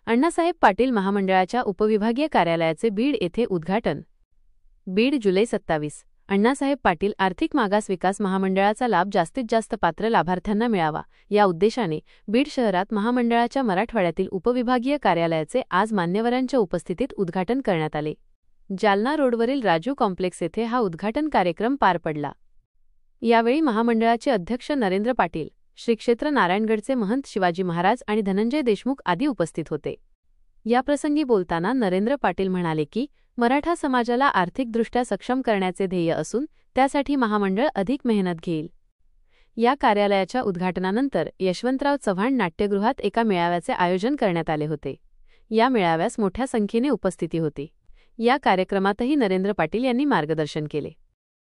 अण्णासाहेब पाटील महामंडळाच्या उपविभागीय कार्यालयाचे बीड येथे उद्घाटन. बीड जुलै 27. अण्णासाहेब पाटील आर्थिक मागास विकास महामंडळाचा लाभ जास्तीत जास्त पात्र लाभार्थ्यांना मिळावा या उद्देशाने बीड शहरात महामंडळाच्या मराठवाड्यातील उपविभागीय कार्यालयाचे आज मान्यवरांच्या उपस्थितीत उद्घाटन करण्यात आले. जालना रोडवरील राजू कॉम्प्लेक्स येथे हा उद्घाटन कार्यक्रम पार पडला. यावेळी महामंडळाचे अध्यक्ष नरेंद्र पाटील, श्री क्षेत्र नारायणगडचे महंत शिवाजी महाराज आणि धनंजय देशमुख आदी उपस्थित होते. याप्रसंगी बोलताना नरेंद्र पाटील म्हणाले की मराठा समाजाला आर्थिकदृष्ट्या सक्षम करण्याचे ध्येय असून त्यासाठी महामंडळ अधिक मेहनत घेईल. या कार्यालयाच्या उद्घाटनानंतर यशवंतराव चव्हाण नाट्यगृहात एका मेळाव्याचे आयोजन करण्यात आले होते. या मेळाव्यास मोठ्या संख्येने उपस्थिती होती. या कार्यक्रमातही नरेंद्र पाटील यांनी मार्गदर्शन केले.